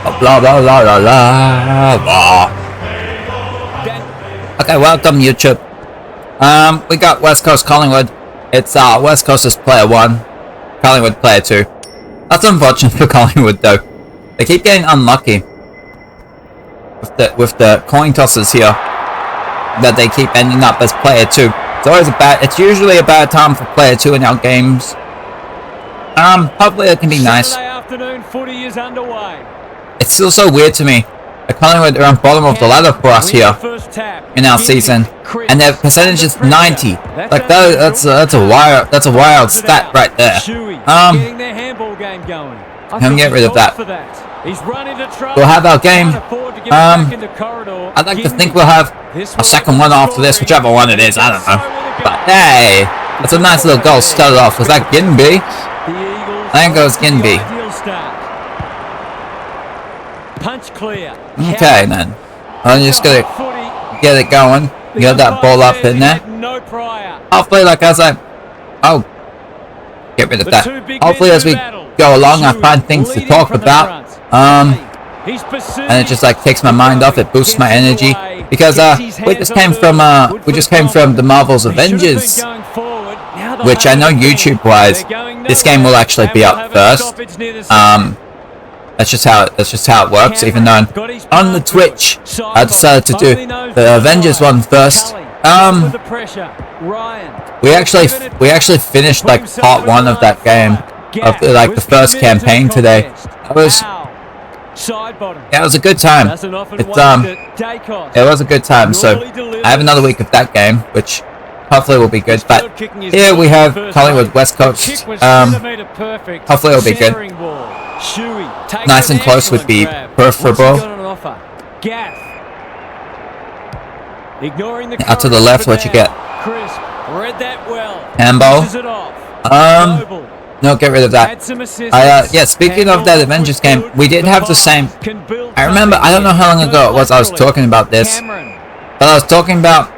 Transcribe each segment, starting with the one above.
Blah blah blah blah blah. Okay, welcome YouTube. We got West Coast Collingwood. It's West Coast is player 1, Collingwood player 2. That's unfortunate for Collingwood though. They keep getting unlucky with the coin tosses here. That they keep ending up as player 2. It's usually a bad time for player 2 in our games. Hopefully it can be nice. It's still so weird to me. The Collingwood are on bottom of the ladder for us here in our season, and their percentage is 90. Like that's a wild stat right there. Can get rid of that. We'll have our game. I'd like to think we'll have a second one after this, whichever one it is. I don't know. But hey, that's a nice little goal started off. Was that Ginby? I think it was Ginby. Okay then. I'm just gonna get it going. Get that ball up in there. Hopefully, like as get rid of that. Hopefully, as we go along, I find things to talk about. And it just like takes my mind off. It boosts my energy because we just came from the Marvel's Avengers, which I know YouTube-wise, this game will actually be up first. That's just how it works. Even though on the Twitch, I decided to do the Avengers one first. We actually finished like part 1 of that game, of the first campaign today. It was a good time. It was a good time. So I have another week of that game, which hopefully will be good. But here we have Collingwood West Coast. Hopefully it'll be good. Nice and close would be preferable. Out to the left, what you get? Handball. No, get rid of that. Yeah, speaking of that Avengers game, we did have the same. I remember, I don't know how long ago it was I was talking about this, but I was talking about,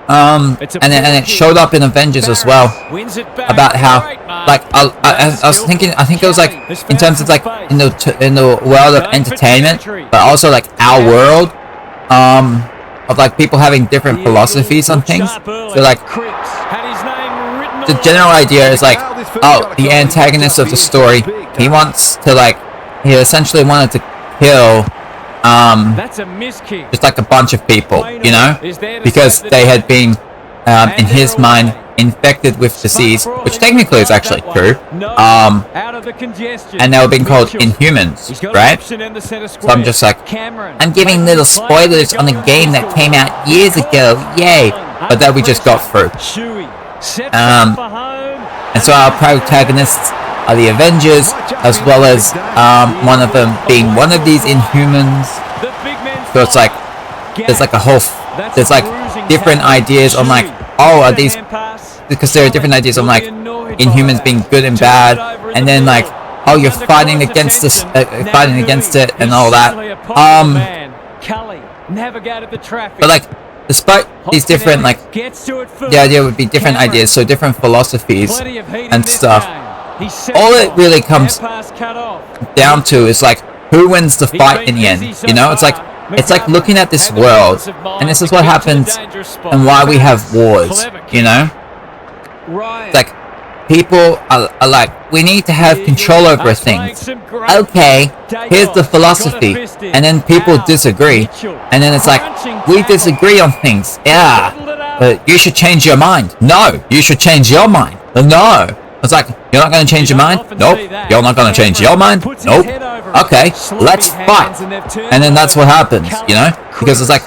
and it showed up in Avengers as well, about how, like, I was thinking, I think it was like, in terms of like, in the world of entertainment, but also like our world, of like people having different philosophies on things. So like, the general idea is like, oh, the antagonist of the story, he essentially wanted to kill just like a bunch of people, you know, because they had been in his mind infected with disease, which technically is actually true, and they were being called Inhumans, right? So I'm just like, I'm giving little spoilers on a game that came out years ago, yay, but that we just got through. And so our protagonists are the Avengers, as well as one of them being one of these Inhumans. So it's like, there's like different ideas on like, oh, are these, because there are different ideas on like Inhumans being good and bad, and then like, oh, you're fighting against this, fighting against it and all that. But like, despite these different, like, the idea would be different ideas, so different philosophies and stuff, all it really comes down to is like, who wins the fight in the end, you know? It's like looking at this world, and this is what happens and why we have wars, you know? It's like, people are like, we need to have control over things. Okay, here's the philosophy, and then people disagree, and then it's like, we disagree on things. Yeah, but you should change your mind. No, you should change your mind. No. It's like, you're not going to change your mind? Nope. You're not going to change your mind? Nope. Okay, let's fight. And then that's what happens, you know? Because it's like,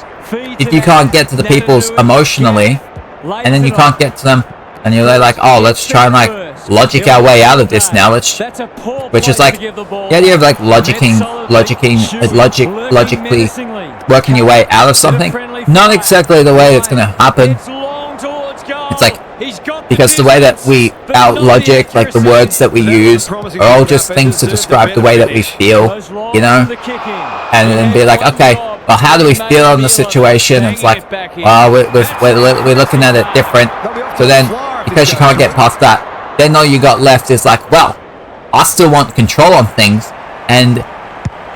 if you can't get to the peoples emotionally, and then you can't get to them, and you're like, oh, let's try and like logic our way out of this now. Which is like the idea of like logically working your way out of something. Not exactly the way it's gonna happen. It's like, because the way that our logic, like the words that we use, are all just things to describe the way that we feel, you know? And then be like, okay, well, how do we feel in the situation? It's like, well, we're looking at it different. So then, because you can't get past that, then all you got left is like, well, I still want control on things, and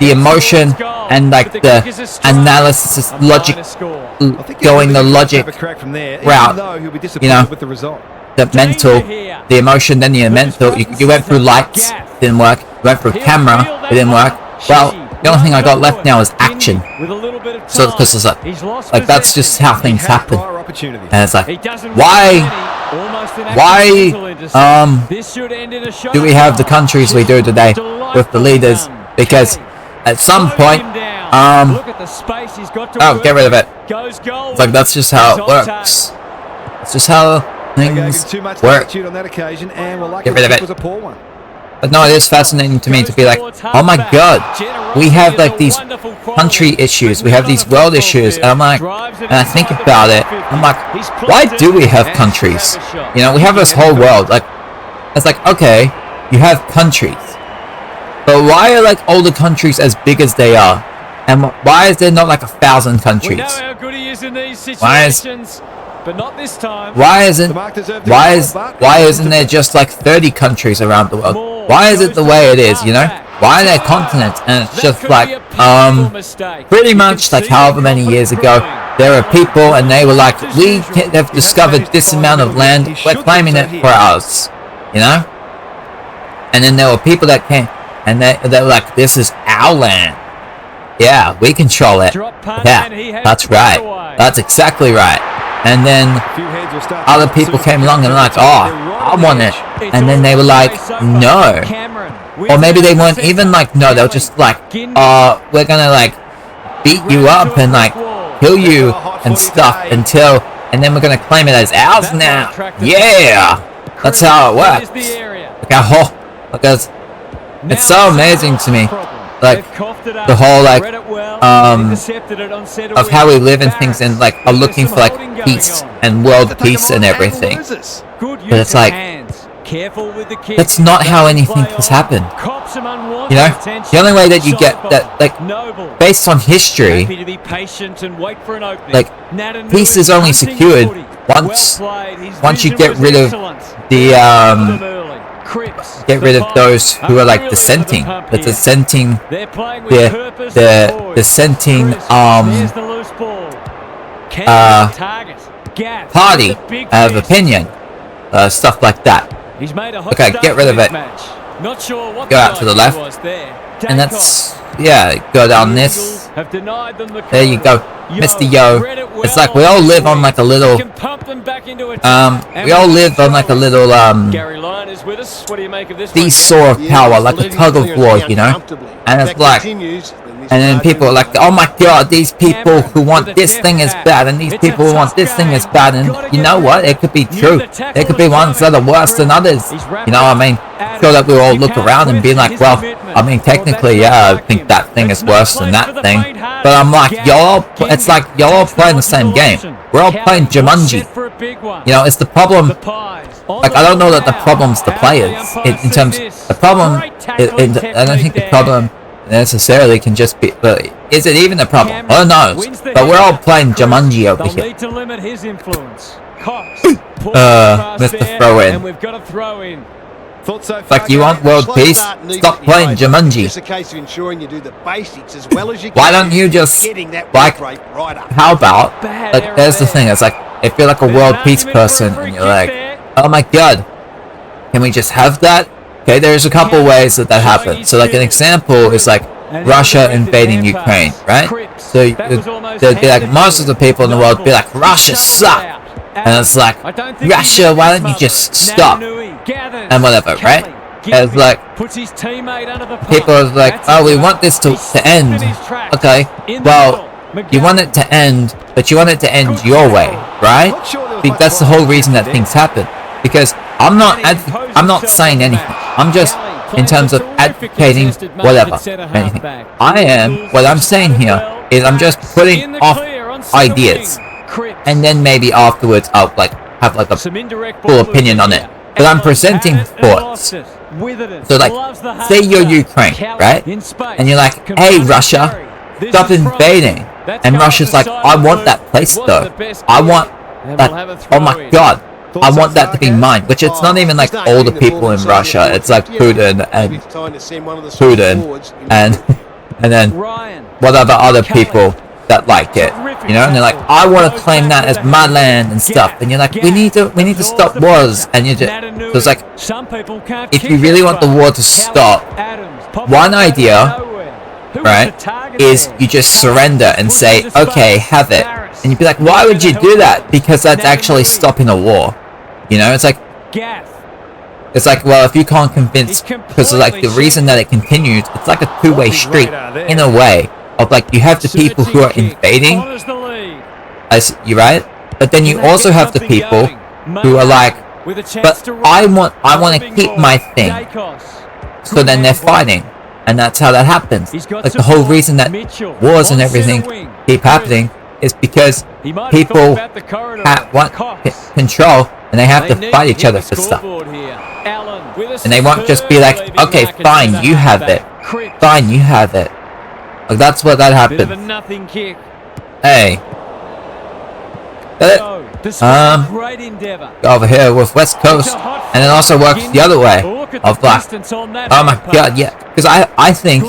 the emotion and like the analysis, logic, going the logic route, you know, the mental, the emotion, then the mental. You went through lights, didn't work. You went through camera, it didn't work. Well, the only thing I got left now is action. So because it's like that's just how things happen. And it's like, why do we have the countries we do today with the leaders? Because at some point, oh, get rid of it. It's like that's just how it works. It's just how things work. Get rid of it. But no, it is fascinating to me to be like, oh my god, we have like these country issues, we have these world issues, and I'm like, and I think about it, I'm like, why do we have countries? You know, we have this whole world, like, it's like, okay, you have countries, but why are like all the countries as big as they are? And why is there not like 1,000 countries? But not this time. Why isn't there just like 30 countries around the world? Why is it the way it is, you know? Why are there continents? And it's just like, pretty much like however many years ago, there are people and they were like, we have discovered this amount of land, we're claiming it for ours, you know? And then there were people that came and they were like, this is our land. Yeah, we control it. Yeah, that's right. That's exactly right. And then other people came along and like, oh, I want it. And then they were like, no. Or maybe they weren't even like, no, they were just like, we're gonna like beat you up and like kill you and stuff until, and then we're gonna claim it as ours now. Yeah, that's how it works. Like, because it's so amazing to me. Like the whole like of how we live and things and like are looking for like peace and world peace and everything. But it's like that's not how anything has happened. You know, the only way that you get that, like based on history, like peace is only secured once you get rid of the get rid of those who are like dissenting. The dissenting party of opinion. Stuff like that. Okay, get rid of it. Go out to the left. And that's, yeah, go down this. There you go. Mr. Yo. It's like we all live on like a little, seesaw of power, like a tug of war, you know? And it's like, and then people are like, oh my god, these people who want this thing is bad, and these people who want this thing is bad, and you know what? It could be true. There could be ones that are worse than others. You know what I mean? So that we all look around and be like, well, I mean, technically, yeah, I think that thing is worse than that thing. But I'm like, it's like y'all all playing the same game. We're all playing Jumanji. You know, it's the problem. Like, I don't know that the problem's the players. In terms, the problem, I don't think the problem necessarily can just be, but is it even a problem? Who knows? But we're all playing Jumanji over here. Mr. Throw-In. Like, you want world peace? Stop playing Jumanji. Why don't you just, like, how about, like, there's the thing, it's like, if you're like a world peace person, and you're like, oh my god, can we just have that? Okay, there's a couple ways that happens. So, like, an example is, like, Russia invading Ukraine, right? So, there'd be, like, most of the people in the world would be like, Russia sucks! And it's like, Russia, why don't you just stop? And whatever, right? And it's like, people are like, oh, we want this to end. Okay, well, you want it to end, but you want it to end your way, right? Because that's the whole reason that things happen. Because I'm not saying anything. I'm just, in terms of advocating whatever, anything. What I'm saying here is I'm just putting off ideas. And then maybe afterwards I'll like have like a full opinion on it. But I'm presenting thoughts. So like, say you're Ukraine, right? And you're like, hey Russia, stop invading. And Russia's like, I want that place though. I want that, oh my god. I want that to be mine, which it's not even like all the people in Russia. It's like Putin and and then whatever other people that like it, you know, and they're like, I want to claim that as my land and stuff, and you're like, we need to stop wars, and you just, so it's like, if you really want the war to stop, one idea, right, is you just surrender and say, okay, have it, and you'd be like, why would you do that? Because that's actually stopping a war, you know. It's like, well, if you can't convince, because like the reason that it continues, it's like a two-way street in a way. Of like, you have the people who are invading, you're right, but then you also have the people who are like, but I want to keep my thing, so then they're fighting, and that's how that happens. Like the whole reason that wars and everything keep happening is because people want control, and they have to fight each other for stuff, and they won't just be like, okay, fine, you have it, fine, you have it. Like, that's what that happened. Hey. Go over here with West Coast, and it also works the other way. Of like, oh my god, yeah. Because I think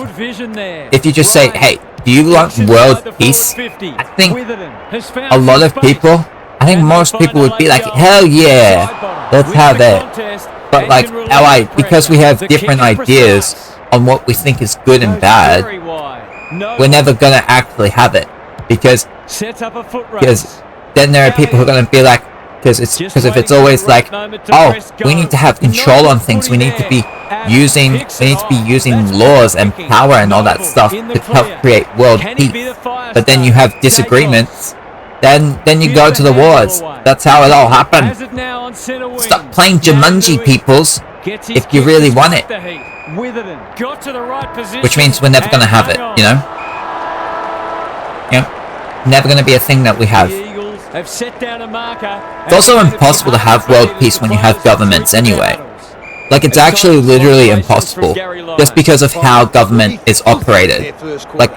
if you just say, hey, do you want world peace? I think a lot of people, I think most people would be like, hell yeah, let's have it. But like, because we have different ideas on what we think is good and bad, we're never gonna actually have it, because then there are people who are gonna be like, because if it's always like, oh, we need to have control on things, we need to be using laws and power and all that stuff to help create world peace, but then you have disagreements, then you go to the wars. That's how it all happened. Stop playing Jumanji, peoples, if you really want it. Which means we're never going to have it, you know? Yeah. Never going to be a thing that we have. It's also impossible to have world peace when you have governments anyway. Like, it's actually literally impossible, just because of how government is operated. Like,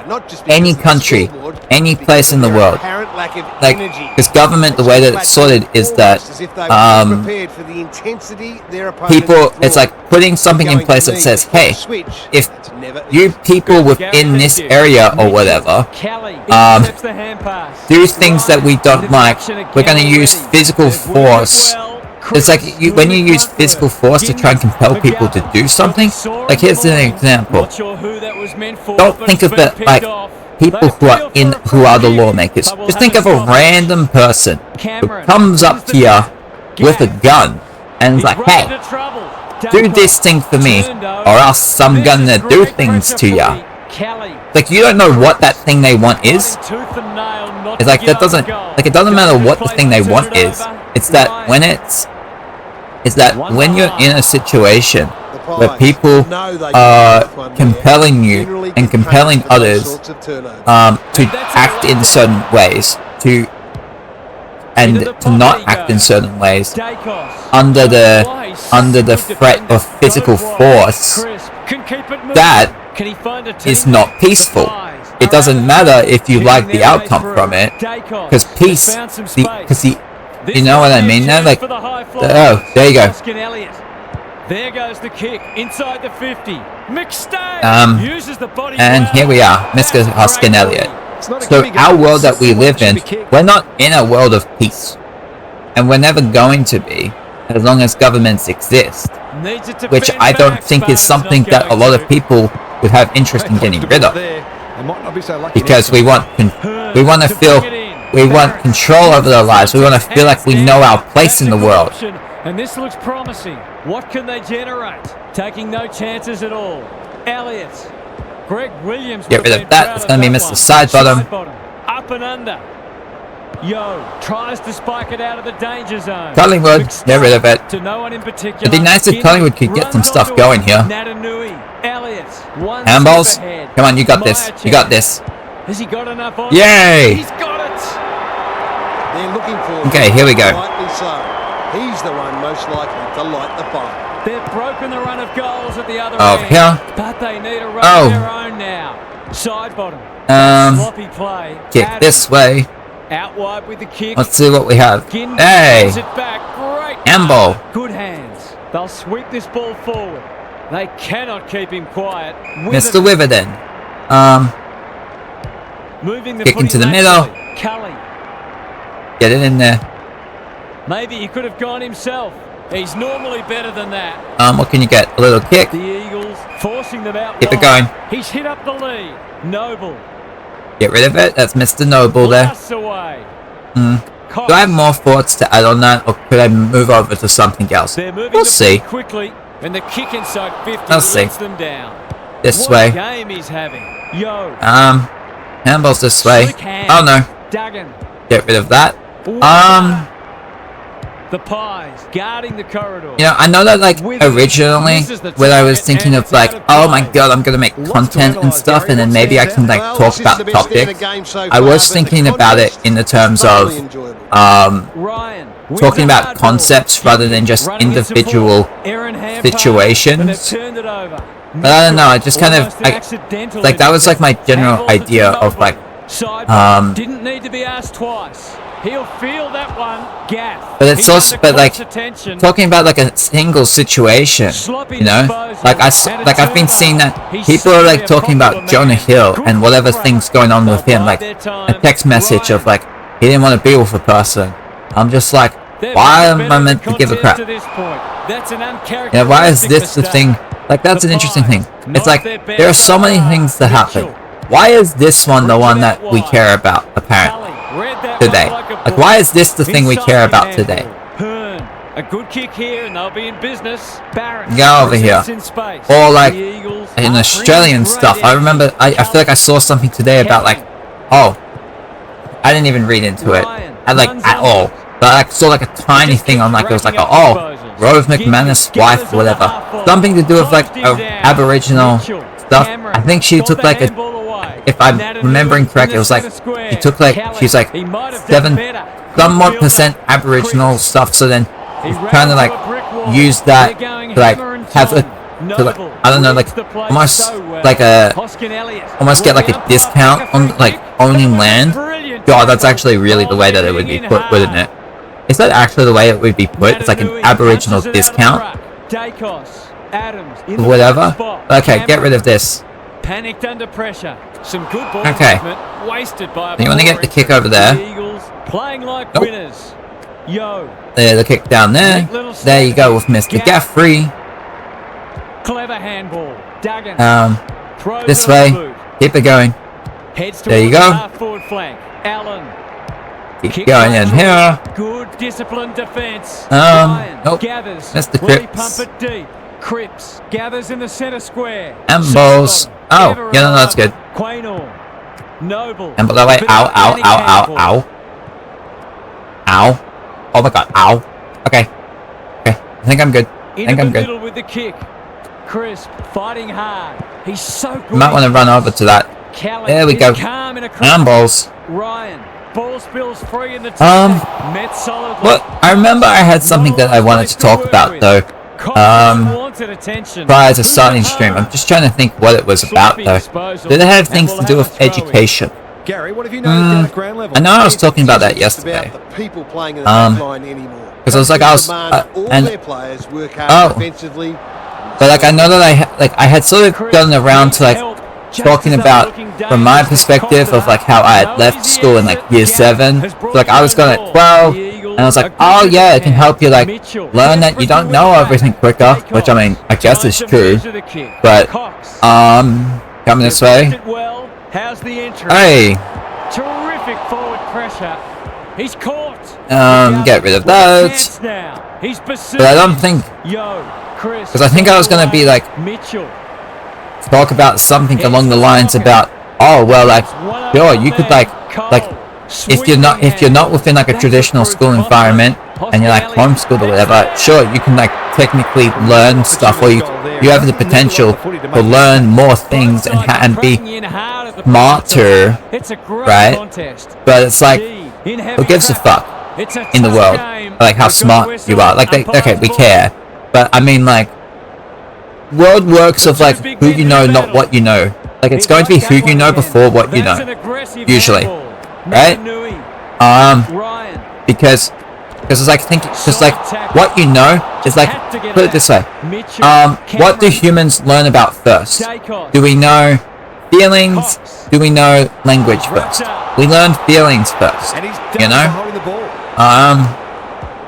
any country, any place in the world, like, because government, the way that it's sorted is that, people, it's like putting something in place that says, hey, if you people within this area or whatever, do things that we don't like, we're going to use physical force. It's like, when you use physical force to try and compel people to do something, like, here's an example. Don't think of it like people who are the lawmakers. Just think of a random person who comes up to you with a gun and is like, hey, do this thing for me, or else I'm gonna do things to ya. Like, you don't know what that thing they want is. It's like, that doesn't, like, it doesn't matter what the thing they want is. It's that when you're in a situation where people are compelling you and compelling others to act in certain ways, to not act in certain ways under the threat of physical force, that is not peaceful. It doesn't matter if you like the outcome from it, because peace, you know what I mean now? Like, oh, there you go. There goes the kick inside the 50. Uses the body and here we are, Mr. Huskin Elliott. So our world that we live in, we're not in a world of peace, and we're never going to be as long as governments exist, which I don't think is something that a lot of people would have interest in getting rid of, because we want control over their lives. We want to feel like we know our place in the world. And this looks promising. What can they generate? Taking no chances at all. Elliott. Greg Williams. Get rid of that. It's going to be Mr. Sidebottom. Up and under. Yo tries to spike it out of the danger zone. Collingwood. Get rid of it. To no one in particular. It'd be nice if Collingwood could get some stuff going here. Handballs. Come on, you got this. You got this. Has he got enough on? Yay! He's got it. They're looking for. Okay, here we go. Rightly so. He's the one most likely to light the fire. They've broken the run of goals at the other over end. Here. But they need a run of their own now. Side bottom. Sloppy play. Kick this way. Out wide with the kick. Let's see what we have. Hey! Handball. Good hands. They'll sweep this ball forward. They cannot keep him quiet. Mr. Witherden. Kick into the middle. Get it in there. Maybe he could have gone himself. He's normally better than that. What can you get? A little kick. The Eagles forcing them out. Keep it going. He's hit up the lead. Noble. Get rid of it. That's Mr. Noble there. Away. Do I have more thoughts to add on that, or could I move over to something else? We'll see. Quickly, and the kick inside 50 lets them down. This way. Game he's having. Yo. Handballs this way. Oh no. Duggan. Get rid of that. The Pies guarding the corridor. You know, I know that like originally when I was thinking of like, oh my god, I'm gonna make content and stuff, and then maybe I can like talk about the topic. I was thinking about it in the terms of talking about concepts rather than just individual situations. But I don't know, I just kind of like that was like my general idea of like didn't need to be asked twice. He'll feel that one. Gaff. But it's also, but like talking about like a single situation, you know, like I've been seeing that people are like talking about Jonah Hill and whatever things going on with him, like a text message of like he didn't want to be with a person. I'm just like, why am I meant to give a crap? Yeah, why is this the thing? Like that's an interesting thing. It's like there are so many things that happen. Why is this one the one that we care about apparently today? Like why is this the thing we care about today? A good kick here and they'll be in business. Go over here. Or like in Australian stuff. I remember I feel like I saw something today about like, oh, I didn't even read into it. At all. But I saw like a tiny thing on like it was like Rose McManus' wife or whatever. Something to do with like Aboriginal stuff. I think she took like a, if I'm remembering correctly, it was like she took like she's like 7% Aboriginal stuff. So then he's trying to like use that to like have a, to like, I don't know, like almost like a get like a discount on like owning land. God, that's actually really the way that it would be put, wouldn't it? Is that actually the way it would be put? It's like an Aboriginal discount. Whatever. Okay, get rid of this. Panicked under pressure. Some good ball wasted by you want to get the kick over there? Playing like winners. Yo. There, the kick down there. There you go with Mr. Gaffrey. Clever handball. Duggan. This way. Keep it going. There you go. Forward flank. Allen. Keep going in here. Good disciplined defense. Nope. Gathers. Mr. Pump it deep. Cripps gathers in the center square. And balls. Oh, yeah, no, that's good. Noble. And by the way, ow. Oh my god, ow. Okay. I think I'm good. Middle with the kick. Crisp fighting hard. He's so good. You might want to run over to that. There we go. And balls. Ryan. Ball spills free in the met solidly. What? I remember I had something that I wanted to talk about though. Prior to starting stream, I'm just trying to think what it was about though. Did it have things to do with education? Gary, what have you noticed at ground level? I know I was talking about that yesterday. Because I was like, but like I know that I had sort of gotten around to like talking about from my perspective of like how I had left school in like year 7. So like I was going at 12, and I was like, oh yeah, it can help you like learn that you don't know everything quicker, which I mean I guess is true. But coming this way. Hey. Terrific forward pressure. He's caught. Get rid of that. But I don't think, because I think I was going to be like talk about something along the lines about, oh well, like sure you could like if you're not within like a traditional school environment and you're like homeschooled or whatever, sure you can like technically learn stuff, or you have the potential to learn more things and be smarter, right? But it's like, who gives a fuck in the world like how smart you are? Like okay, we care, but I mean like world works of like who you know, not what you know. Like it's going to be who you know before what you know, usually, right? Because it's like what you know is like, put it this way, what do humans learn about first? Do we know feelings? Do we know language first? We learn feelings first, you know?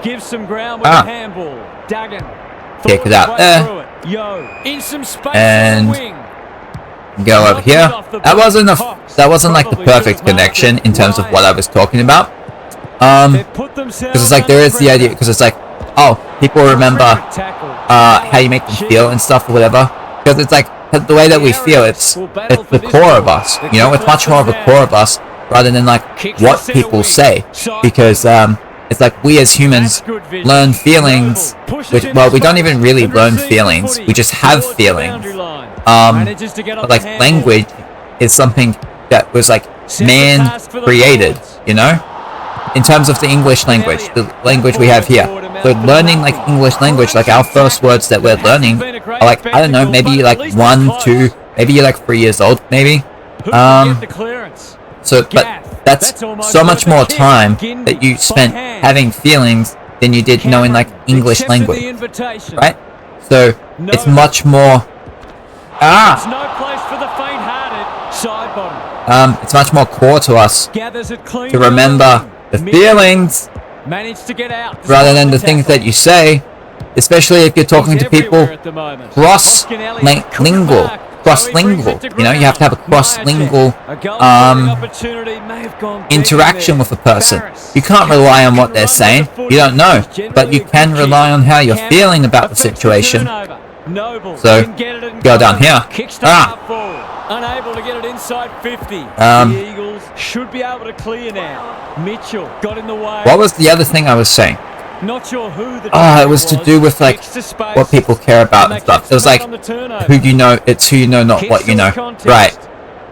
Gives some ground with a handball. Duggan. Kick it out there. In some space and go over here. That wasn't like the perfect connection in terms of what I was talking about. Because it's like there is the idea, because it's like, oh, people remember how you make them feel and stuff or whatever. Because it's like the way that we feel, it's the core of us, you know, it's much more of a core of us rather than like what people say. Because it's like we as humans learn feelings, which, well, we don't even really learn feelings, we just have feelings. But like language is something that was like man created, you know? In terms of the English language, the language we have here. So learning like English language, like our first words that we're learning are like, I don't know, maybe like 1, 2, maybe you're like 3 years old, maybe. So, but that's so much more time that you spent having feelings than you did knowing like English language, right? So it's much more. It's much more core to us to remember the feelings rather than the things that you say, especially if you're talking to people cross-lingual, you know, you have to have a cross-lingual interaction with a person. You can't rely on what they're saying, you don't know, but you can rely on how you're feeling about the situation. So, go down here. Unable to get it inside 50. The Eagles should be able to clear now. Mitchell got in the way. What was the other thing I was saying? Not sure who the it was to do with like what people care about and stuff. It was like who you know, it's who you know, not what you know. Right.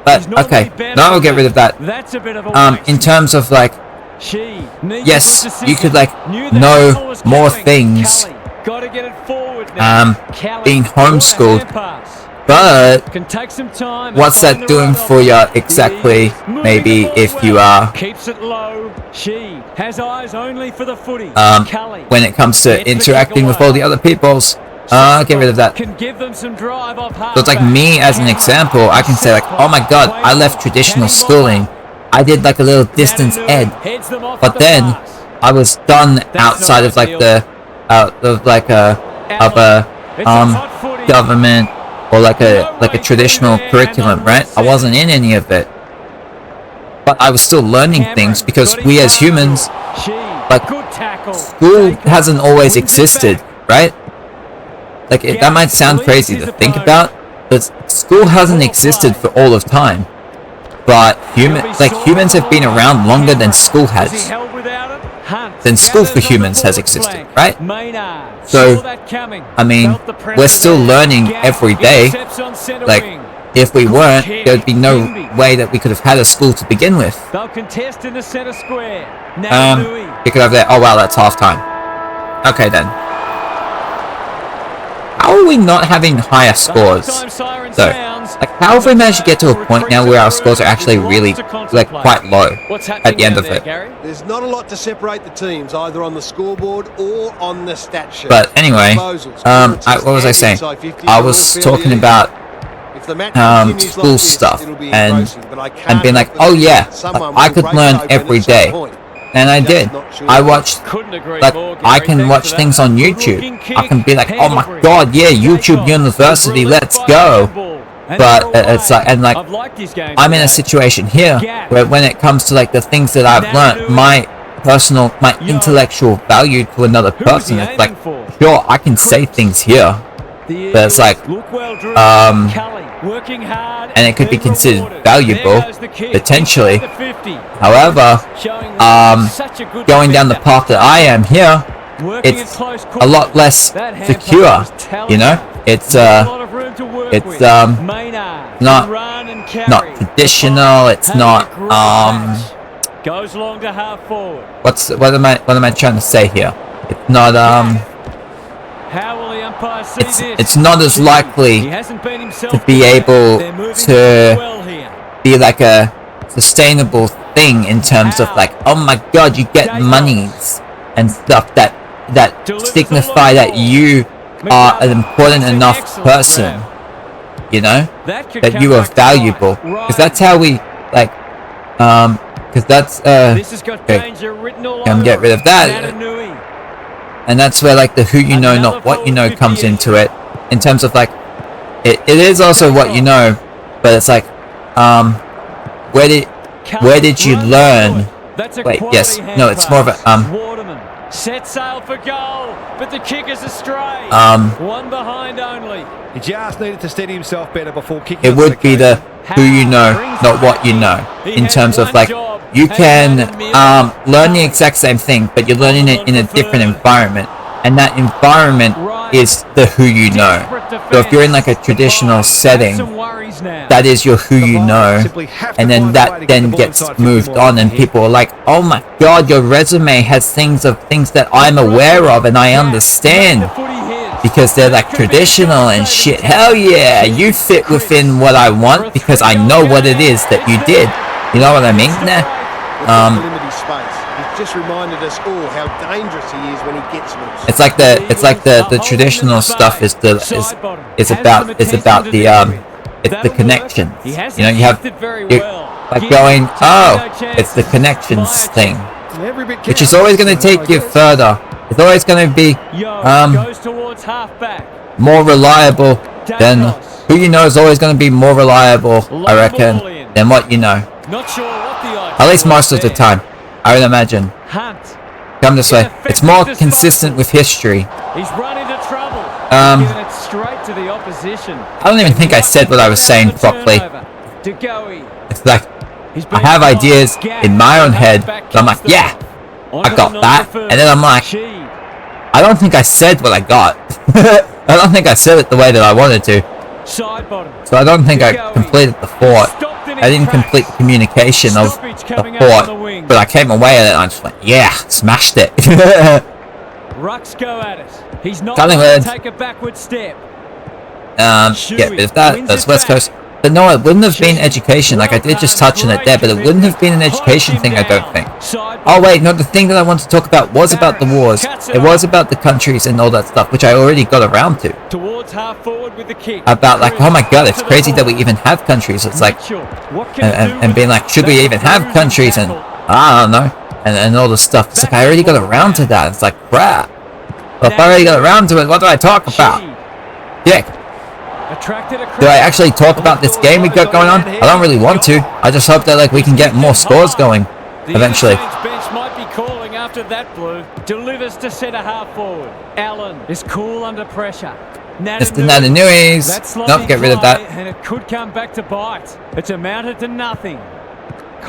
But okay, no, I'll get rid of that. In terms of like, yes, you could like know more things being homeschooled, but what's that doing for you exactly? Maybe if you are when it comes to interacting with all the other peoples, get rid of that. So it's like me as an example, I can say like, oh my god, I left traditional schooling, I did like a little distance ed, but then I was done outside of like the government or like a traditional curriculum, right? I wasn't in any of it, but I was still learning things because we as humans, like, school hasn't always existed, right? Like that might sound crazy to think about, but school hasn't existed for all of time. But humans have been around longer than school has. Then school for humans has existed, right? So, I mean, we're still learning every day. Like, if we weren't, there'd be no way that we could have had a school to begin with. Contest in the center square. Pick it over there. Oh wow, that's half time. Okay then. How are we not having higher scores? So, like, how have we managed to get to a point now where our scores are actually really, like, quite low at the end of it? There's not a lot to separate the teams, either on the scoreboard or on the stat sheet. But anyway, what was I saying? I was talking about school stuff and being like, oh yeah, like, I could learn every day. And I did. I watched, like, I can watch things on YouTube. I can be like, oh my god, yeah, YouTube University, let's go. But it's like, and like, I'm in a situation here where when it comes to like the things that I've learned, my intellectual value to another person, it's like, sure, I can say things here, but it's like, and it could be considered valuable, potentially. However, going down the path that I am here, it's a lot less secure, you know? It's not traditional, it's not, what am I trying to say here? It's not, it's not as likely to be able to be like a sustainable thing in terms of like, oh my god, you get monies and stuff that signify that you are an important enough person you know, that you are valuable, because that's how we like, because that's okay, get rid of that, and that's where like the who you know, not what you know, comes into it, in terms of like, it is also what you know, but it's like, where did you learn? Wait, yes, no, it's more of a set sail for goal, but the kick is astray. One behind only. He just needed to steady himself better before kicking. It would be the who you know, not what you know, in terms of like, you can learn the exact same thing, but you're learning it in a different environment, and that environment is the who you know. So if you're in like a traditional setting, that is your who you know, and then that then gets moved on, and people are like, oh my god, your resume has things that I'm aware of and I understand, because they're like traditional and shit. Hell yeah, you fit within what I want because I know what it is that you did. You know what I mean? Just reminded us all how dangerous he is when he gets loose. It's like the traditional stuff is about the connections. You know, you have like going, oh, it's the connections thing, which is always going to take you further. It's always going to be more reliable than who you know is always going to be more reliable, I reckon, than what you know. At least most of the time. I would imagine. Come this way. It's more consistent with history. He's run into trouble. Giving it straight to the opposition. I don't even think I said what I was saying properly. It's like, I have ideas in my own head, so I'm like, yeah, I got that. And then I'm like, I don't think I said what I got. I don't think I said it the way that I wanted to. So I don't think I completed the thought. I didn't complete the communication of the thought, but I came away with it and I just went, yeah, smashed it. Rucks go at it. He's not Collingwood. Take a backward step. Get rid of that. That's West Coast. But no, it wouldn't have been education. Like, I did just touch on it there, but it wouldn't have been an education thing, I don't think. Oh wait, no, the thing that I wanted to talk about was about the wars. It was about the countries and all that stuff, which I already got around to. Towards half forward with the kick. About like, oh my god, it's crazy that we even have countries. It's like, and being like, should we even have countries? And I don't know, and all this stuff. It's like, I already got around to that. It's like, crap. Well, if I already got around to it, what do I talk about? Dick. Do I actually talk about this game we got going on? I don't really want to. I just hope that like we can get more scores going eventually. Bench might be calling after that blue. Delivers to centre half forward. Allen is cool under pressure. Mr. Nananui's. Nope, get rid of that. And it could come back to bite. It's amounted to nothing.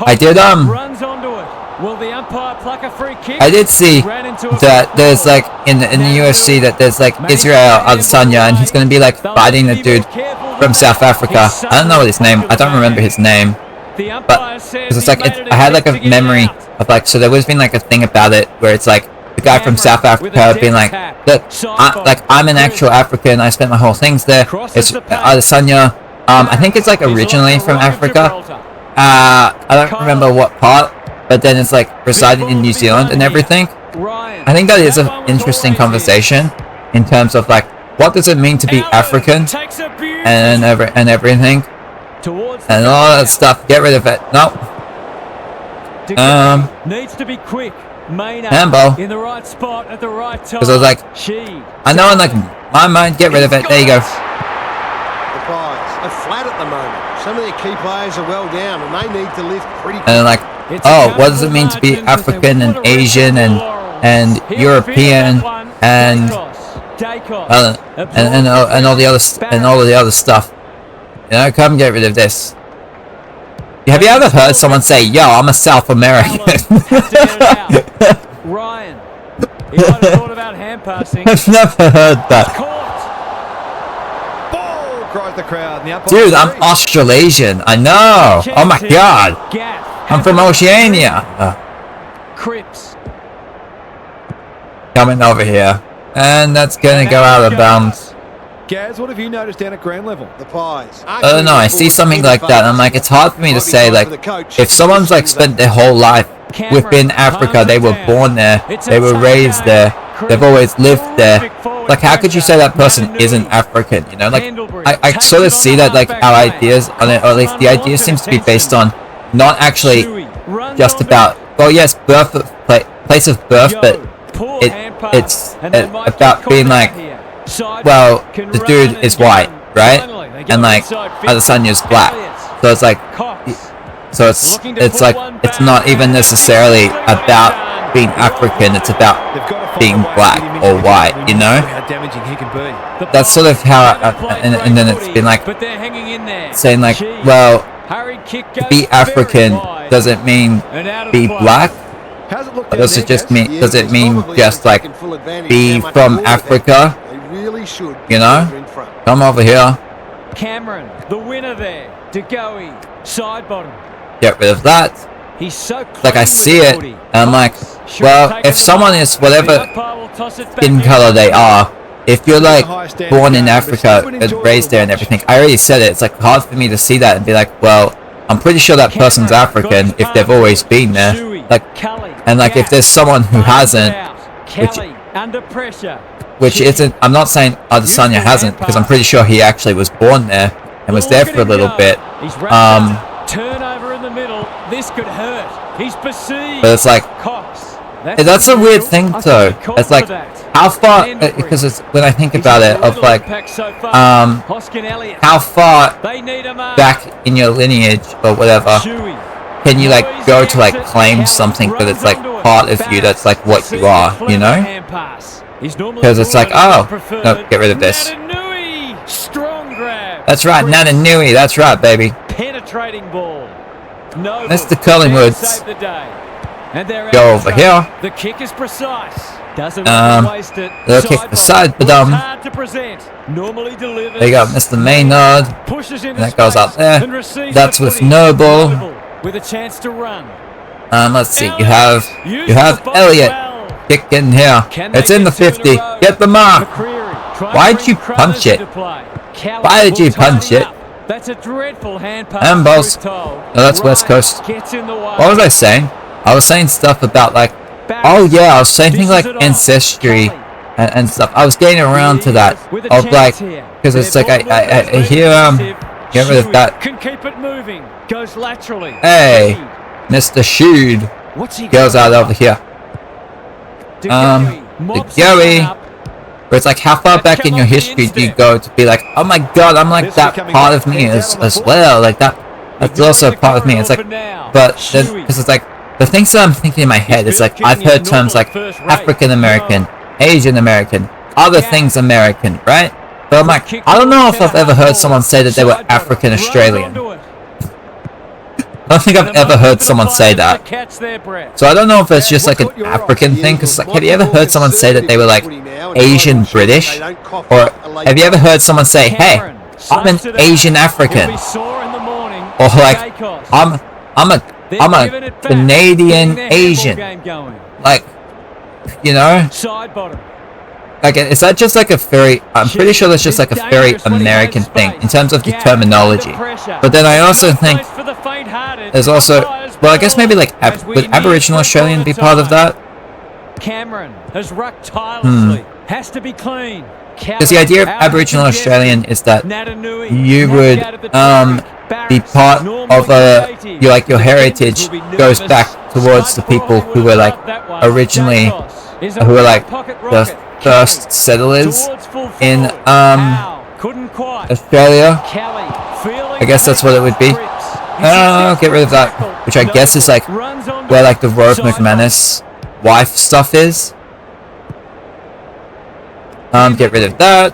I did runs onto it. Will the umpire pluck a free kick? I did see that there's like in the UFC that there's like Israel Adesanya, and he's gonna be like fighting a dude from South Africa. I don't know what his name. I don't remember his name. But because it's like I had like a memory of like, so there was been like a thing about it where it's like the guy from South Africa being like, look, I'm an actual African. I spent my whole things there. It's Adesanya. I think it's like originally from Africa. I don't remember what part, but then it's like residing in New Zealand and everything. I think that is an interesting conversation in terms of like, what does it mean to be African and everything and all that stuff. Get rid of it. No. Needs to be quick. Handball. In the right spot at the right time. Because I was like, I know in like my mind, get rid of it. There you go. The Pies are flat at the moment. Some of their key players are well down and they need to lift pretty quick. And like, oh, what does it mean to be African and Asian and European and all the other stuff? You know, come get rid of this. Have you ever heard someone say, "Yo, I'm a South American"? Ryan, he might have thought about hand passing. I've never heard that. The crowd. Dude, I'm Australasian. I know. Oh my god. I'm from Oceania. Cripps. Coming over here. And that's gonna go out of bounds. Gaz, what have you noticed down at ground level? The Pies. I don't know, I see something like that and I'm like, it's hard for me to say, like, if someone's like spent their whole life within Africa, they were born there, they were raised there, they've always lived there, like, how could you say that person isn't African? You know, like, I sort of see that, like, our ideas on it, or at least the idea seems to be based on not actually just about, well, yes, place of birth, but it's about being like, well, the dude is white, right? And like, Adesanya's black. So it's like, it's like, it's not even necessarily about being African, it's about being black or white, you know? That's sort of how, and then it's been like, saying like, well, to be African doesn't mean be black. Or does it just mean, does it mean just like be from Africa? You know? Come over here. Cameron, the winner there. DeGoey, side bottom. Get rid of that. He's so like, I see it, and I'm like, well, if someone is whatever skin color they are, if you're like born in Africa and raised there and everything, I already said it, it's like hard for me to see that and be like, well, I'm pretty sure that person's African if they've always been there. Like, and like if there's someone who hasn't, which isn't, I'm not saying Adesanya hasn't, because I'm pretty sure he actually was born there and was there for a little bit. Turnover in the middle. This could hurt. He's perceived. But it's like, that's a weird thing though. It's like, how far, because it's, when I think about it, of like, how far back in your lineage or whatever can you like go to like claim something that it's like part of you, that's like what you are, you know? Because it's like, oh, no, get rid of this. That's right, Natanui, that's right, baby. Penetrating ball. No, Mr. Collingwood. Go over here. The kick is precise. Doesn't waste it. They'll kick the side, but hard to present. Normally delivers. There you go, Mr. Maynard. And that goes out there. That's with Noble. With a chance to run. Let's see. You have Elliott. Kick in here. It's in the 50. Get the mark. Why'd you punch it? Why did you punch it? That's a dreadful hand pass. Handballs. No, that's West Coast. What was I saying? I was saying stuff about like, oh yeah, I was saying things like ancestry and stuff. I was getting around to that of like, because it's like I hear get rid of that. Can keep it moving. Goes laterally. Hey, Mr. Shoed goes out over here. DeGoey. Where it's like, how far back in your history do you go to be like, oh my god, I'm like that part of me as well, like that's also a part of me. It's like, but because it's like, the things that I'm thinking in my head is like, I've heard terms like African American, Asian American, other things American, right? But I'm like, I don't know if I've ever heard someone say that they were African Australian. I don't think I've ever heard someone say that. So I don't know if it's just like an African thing, because like, have you ever heard someone say that they were like Asian British? Or have you ever heard someone say, hey, I'm an Asian African? Or like, I'm a Canadian Asian. Like, you know? Like, is that just like a very, I'm pretty sure that's just like a very American thing in terms of the terminology. But then I also think there's also, well, I guess maybe like, would Aboriginal Australian be part of that? Cameron has rucked tirelessly. Has to be clean. Because the idea of Aboriginal Australian is that you would be part of your heritage goes back towards the people who were like originally, who were like the first settlers in Australia. I guess that's what it would be. Get rid of that, which I guess is like where like the Rove McManus wife stuff is. Get rid of that.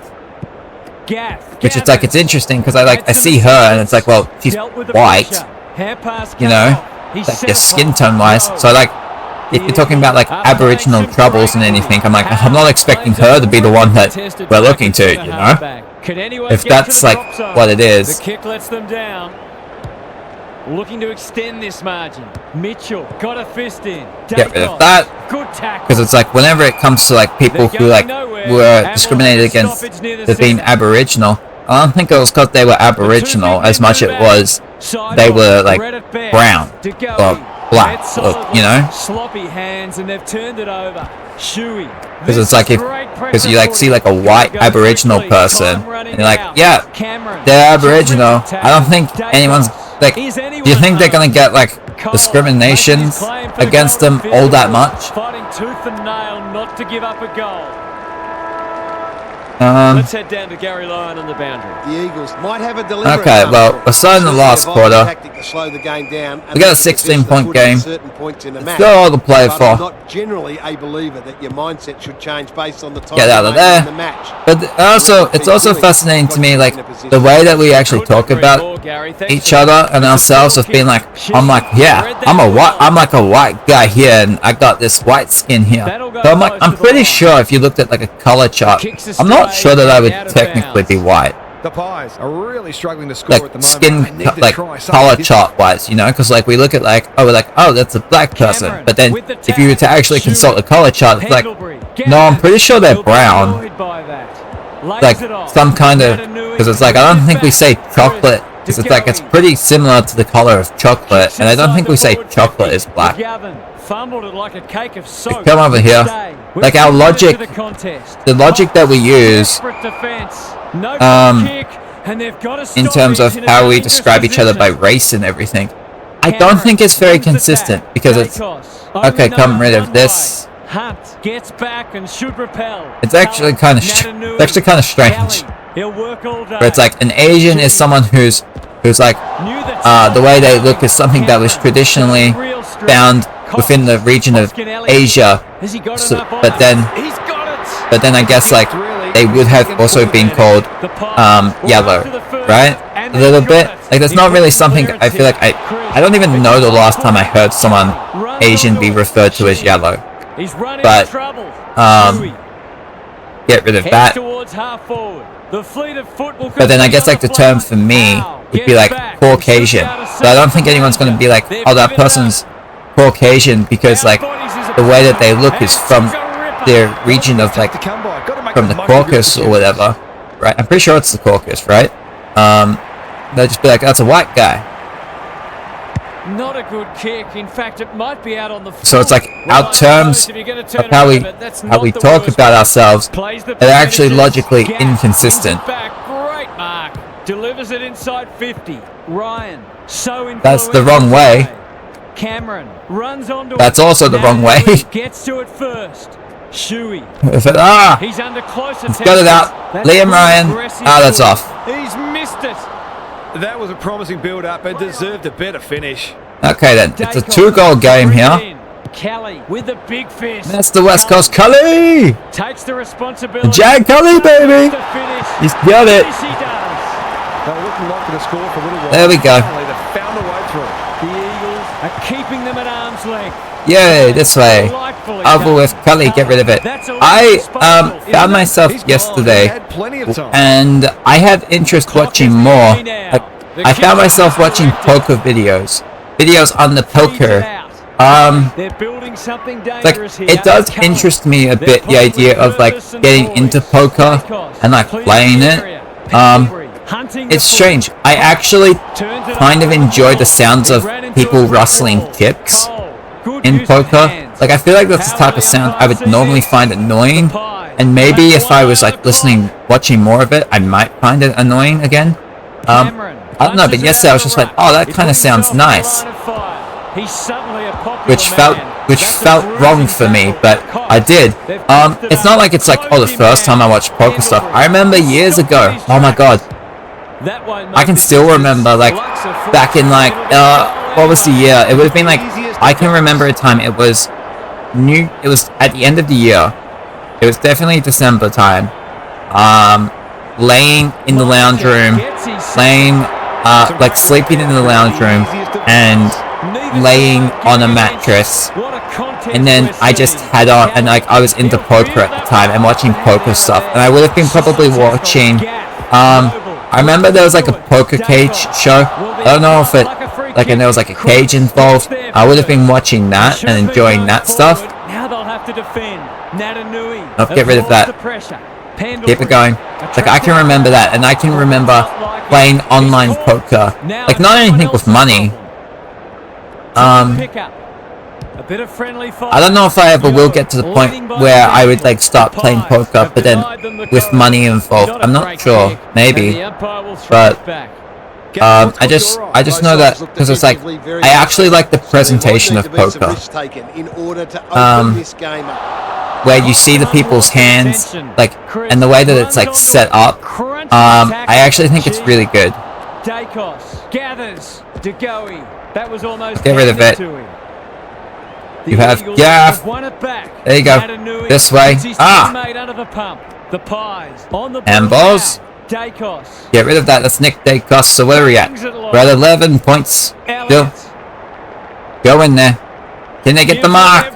Which it's like, it's interesting because I see her and it's like, well, she's white, you know, like just skin tone wise. So like, if you're talking about like Aboriginal troubles and anything, I'm like, I'm not expecting her to be the one that we're looking to, you know? If that's like what it is. The kick lets them down. Looking to extend this margin. Mitchell got a fist in. Get rid of that. Because it's like, whenever it comes to like people who like were discriminated against for being Aboriginal, I don't think it was because they were Aboriginal as much as it was they were like brown or black look, you know? Sloppy hands, and they've turned it over. Shuey. Because it's like because you like see like a white Aboriginal person, and you're like, yeah, they're Aboriginal. I don't think anyone's like. Do you think they're gonna get like discrimination against them all that much? Fighting tooth and nail not to give up a goal. Let's head down to Gary Lyon on the boundary. The Eagles might have a deliberate. Okay, well, we're starting the last quarter. Slow the game down. We got a 16-point game. It's got all to play for. I'm not generally a believer that your mindset should change based on the time get out of there. But also, it's also fascinating to me, like the way that we actually talk about each other and ourselves of being like, I'm like, yeah, I'm like a white guy here, and I got this white skin here. So I'm like, I'm pretty sure if you looked at like a color chart, I'm not sure that I would technically be white. The Pies are really struggling to score at the like moment. skin, like color chart wise, you know, because like we look at like, oh, we're like, oh, that's a black person, but then if you were to actually consult the color chart, it's like, no, I'm pretty sure they're brown, like some kind of, because it's like, I don't think we say chocolate, because it's like, it's pretty similar to the color of chocolate, and I don't think we say chocolate is black. Fumbled it like a cake of soap. Come over here, like our logic, the logic that we use, in terms of how we describe each other by race and everything, I don't think it's very consistent, because it's okay, come rid of this. It's actually kind of strange. Where it's like an Asian is someone who's like the way they look is something that was traditionally found within the region of Asia, so, but then I guess like they would have also been called yellow, right? A little bit. Like that's not really something I feel like I don't even know the last time I heard someone Asian be referred to as yellow. But get rid of that. But then I guess like the term for me would be like Caucasian. So I don't think anyone's gonna be like, oh, that person's Caucasian because like the way that they look is from their region of like from the Caucasus or whatever, right? I'm pretty sure it's the Caucasus, right? They'll just be like, that's a white guy. Not a good kick. In fact, it might be out on the floor. So it's like our terms of how we talk about ourselves are actually logically inconsistent. Great mark. Delivers it inside 50. Ryan, so that's the wrong way. Cameron runs onto that's also the wrong way. Gets to it first. Shuey. He's under close attack. Got it out. Liam Ryan. That's off. He's missed it. That was a promising build-up and deserved a better finish. Okay then, it's a 2-goal game here. Kelly with the big fist. That's the West Coast Cully. Takes the responsibility. Jack Cully, baby. He's got it. There we go. The Eagles are keeping them at arm's length. Yay, this way. Over with Cully, get rid of it. I found myself yesterday, and I had interest watching more. I found myself watching poker videos on the poker. Like it does interest me a bit, the idea of like getting into poker and like playing it. It's strange. I actually kind of enjoy the sounds of people rustling chips in poker. Like I feel like that's the type of sound I would normally find annoying, and maybe if I was like watching more of it, I might find it annoying again. I don't know, but yesterday I was just like, oh, that kind of sounds nice, which felt wrong for me, but I did. It's not like it's like, oh, the first time I watched poker stuff. I remember years ago. Oh my god, I can still remember like back in like what was the year? It would have been like, I can remember a time it was at the end of the year. It was definitely December time. Laying in the lounge room, like sleeping in the lounge room and laying on a mattress, and then I just had on, and like I was into poker at the time and watching poker stuff, and I would have been probably watching I remember there was like a poker cage show. I don't know if it like, and there was like a cage involved. I would have been watching that and enjoying that stuff. Oh, get rid of that. Keep it going. Like I can remember that, and I can remember playing online poker. Like not anything with money. A bit of friendly fire. I don't know if I ever will get to the point where I would like start playing poker, but then with money involved. I'm not sure. Maybe. But I just know that because it's like I actually like the presentation of poker. Where you see the people's hands, like, and the way that it's like set up. I actually think it's really good. Dacos gathers DeGoey. That was almost get rid of it. You have Gaff. There you go. This way. Handballs. Get rid of that. That's Nick Dacos. So where are we at? We're at 11 points. Still. Go in there. Can they get the mark?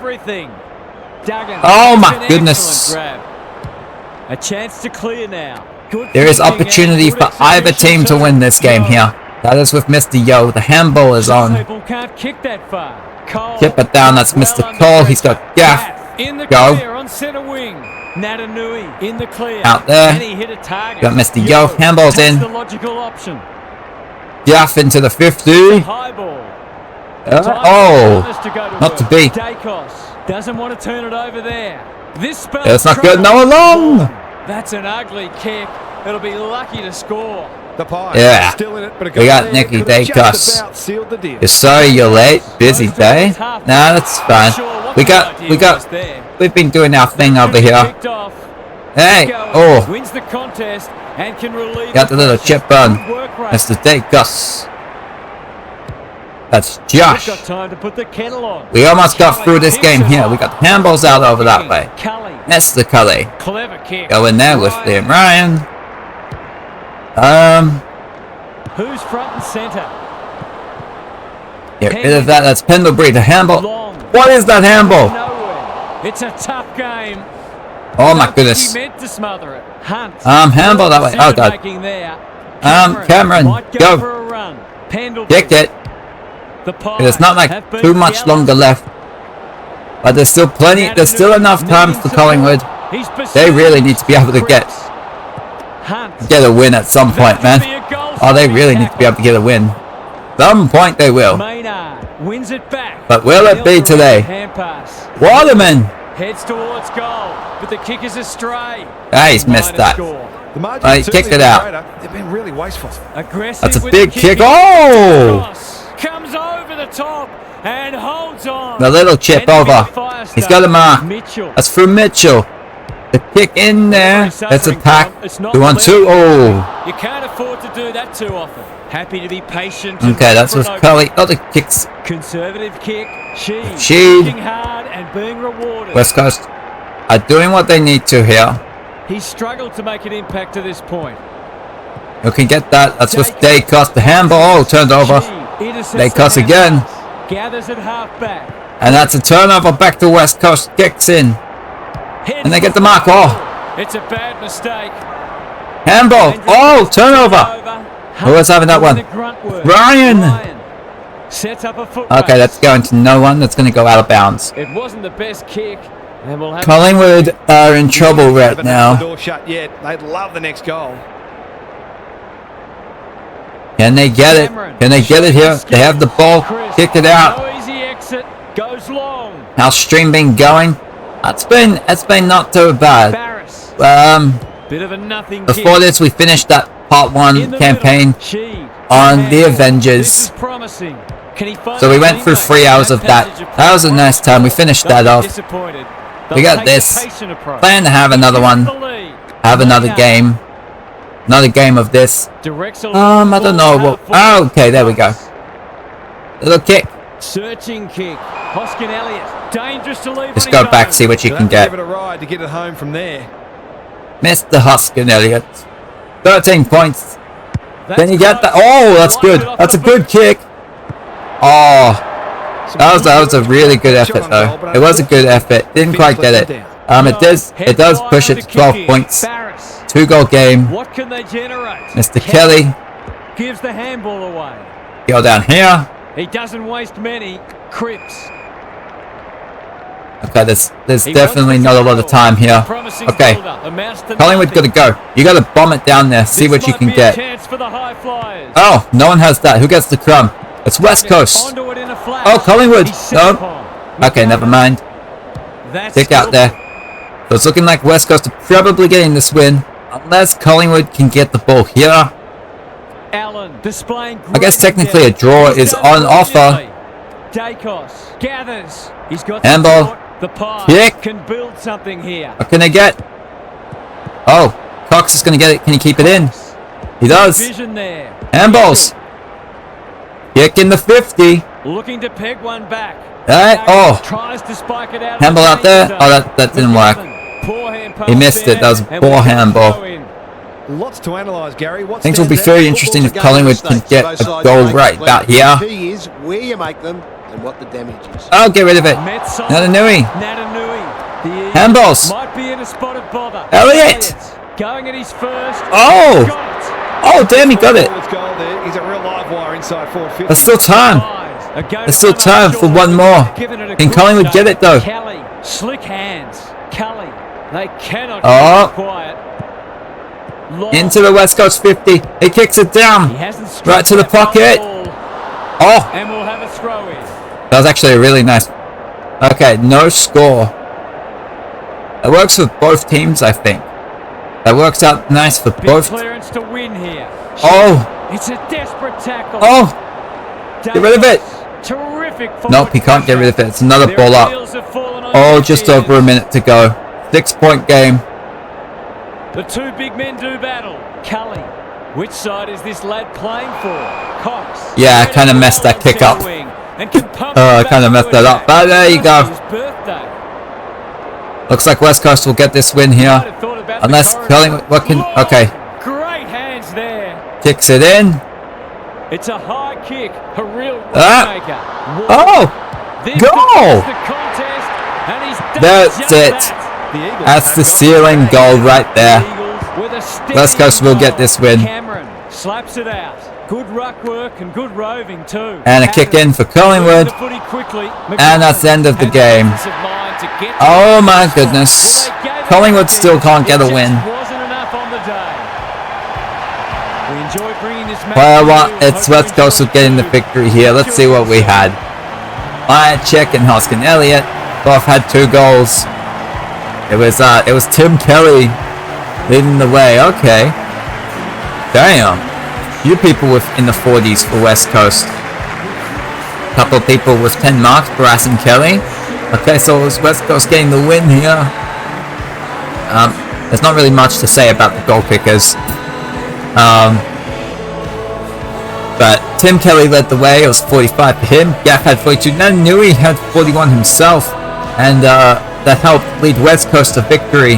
Oh my goodness. A chance to clear now. There is opportunity for either team to win this game here. That is with Mr. Yo. The handball is on. Chip it down. That's Mr. Cole. He's got Gaff. Go. Out there. Got Mr. Yo. Handball's in. Gaff into the 50. Oh. Not to be. Doesn't want to turn it over there. It's not good. No, long. That's an ugly kick. It'll be lucky to score. Yeah. We got Nicky Dacos. Sorry you're late. Busy day. Nah, that's fine. We've been doing our thing over here. Hey. Oh. Got the little chip on. Mr. Dacos. That's Josh. We almost got through this game here. We got handballs out over that way. Mr. Cully. Go in there with Liam Ryan. Who's front and center? Get rid of that. That's Pendlebury. The handball. What is that handball? It's a tough game. Oh my goodness. Handball that way. Oh god. Cameron, go. Kick it. There's not like too much longer left, but there's still plenty. There's still enough time for Collingwood. They really need to be able to get a win at some point, man. Oh, they really need to be able to get a win. Some point they will. But will it be today? Waterman heads towards goal, but the kick is astray. Ah, he's missed that. He kicked it out. They've been really wasteful. That's a big kick. Oh! Comes over the top and holds on. The little chip over. He's got a mark. That's from Mitchell. The kick in there. That's a pack. 2-on-2. Oh. You can't afford to do that too often. Happy to be patient. Okay, that's with Cully. Oh, the kicks. Conservative kick. Sheed. Hard and being rewarded. West Coast are doing what they need to here. He's struggled to make an impact to this point. You can get that. That's with Dacos. The handball. Oh, turned over. Dacos again. Gathers at halfback. And that's a turnover back to West Coast. Kicks in. And they get the mark. Oh. It's a bad mistake. Handball. Oh, turnover. Who was having that one? Ryan. Okay, that's going to no one. That's going to go out of bounds. It wasn't the best kick. Collingwood are in trouble right now. Door shut yet. They'd love the next goal. Can they get it? Can they get it here? They have the ball. Kick it out. How's stream been going? It's been not too bad. Before this, we finished that part 1 campaign on the Avengers. So we went through 3 hours of that. That was a nice time. We finished that off. We got this. Plan to have another one. Have another game. Another game of this. I don't know what. Oh, okay, there we go. Little kick. Searching kick. Hoskin Elliott. Dangerous to leave. Just go back, see what you can get. Give it a ride to get it home from there. Mr. Hoskin Elliott. 13 points. Then you get that. Oh, that's good. That's a good kick. Oh, that was a really good effort though. It was a good effort. Didn't quite get it. It does push it to 12 points. 2-goal game. What can they generate? Mr. Kelly gives the handball away. Go down here. He doesn't waste many. Cripps. Okay, there's definitely not a lot of time here. Okay, Collingwood got to go. You got to bomb it down there. See what you can get. Oh, no one has that. Who gets the crumb? It's West Coast. Oh, Collingwood. No. Okay, never mind. Kick out there. So it's looking like West Coast are probably getting this win. Unless Collingwood can get the ball here. Allen displaying I guess technically a draw is on offer. Dacos gathers. He's got handball. The pass kick. can build something here. What can they get? Oh, Cox is going to get it. Can he keep it in? He does. Vision there. Handballs. Kick in the 50. Looking to peg one back. Oh. Tries to spike it out. Handball out there. Oh, that didn't work. He missed it. That was a poor handball. Lots to analyse, Gary. Things will be very interesting if Collingwood can get a goal right about here. The key is where you make them and what the damage is. Oh, get rid of it. Natanui. Handballs. Might be in a spot of bother. Elliott. Going at his first. Oh. Oh, damn, he got it. He's a real live wire inside forward field. There's still time. There's still time for one more. Can Collingwood get it though? Kelly. Slick hands. Kelly. They cannot keep quiet. Into the West Coast 50. He kicks it down. Right to the pocket. Oh. And we'll have a throw in. That was actually a really nice. Okay, no score. That works for both teams, I think. That works out nice for both. Clearance to win here. Oh. It's a desperate tackle. Oh. Get rid of it. Terrific. Nope, he can't get rid of it. It's another ball up. Oh, just over a minute to go. 6-point game. The two big men do battle. Cully. Which side is this lad playing for? Cox. Yeah, I kind of messed that kick up. I kind of messed that up. But there you go. Looks like West Coast will get this win here. Unless Collingwood, what can... Okay. Great hands there. Kicks it in. It's a high kick. A real maker. Oh! Goal! That's it. That's the ceiling goal right there. West Coast will get this win. Cameron slaps it out. Good ruck work and good roving too. And a kick in for Collingwood. And that's the end of the game. Oh my goodness. Collingwood still can't get a win. Well, it's West Coast getting the victory here. Let's see what we had. Check and Hoskin Elliott both had 2 goals. It was Tim Kelly leading the way. Okay. Damn. Few people in the 40s for West Coast. A couple of people with 10 marks, Barras and Kelly. Okay, so it was West Coast getting the win here. There's not really much to say about the goal kickers. But Tim Kelly led the way. It was 45 for him. Gaff had 42. Natanui had 41 himself. And that helped lead West Coast to victory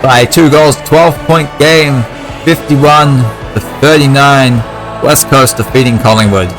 by 2 goals. 12-point game. 51 to 39. West Coast defeating Collingwood.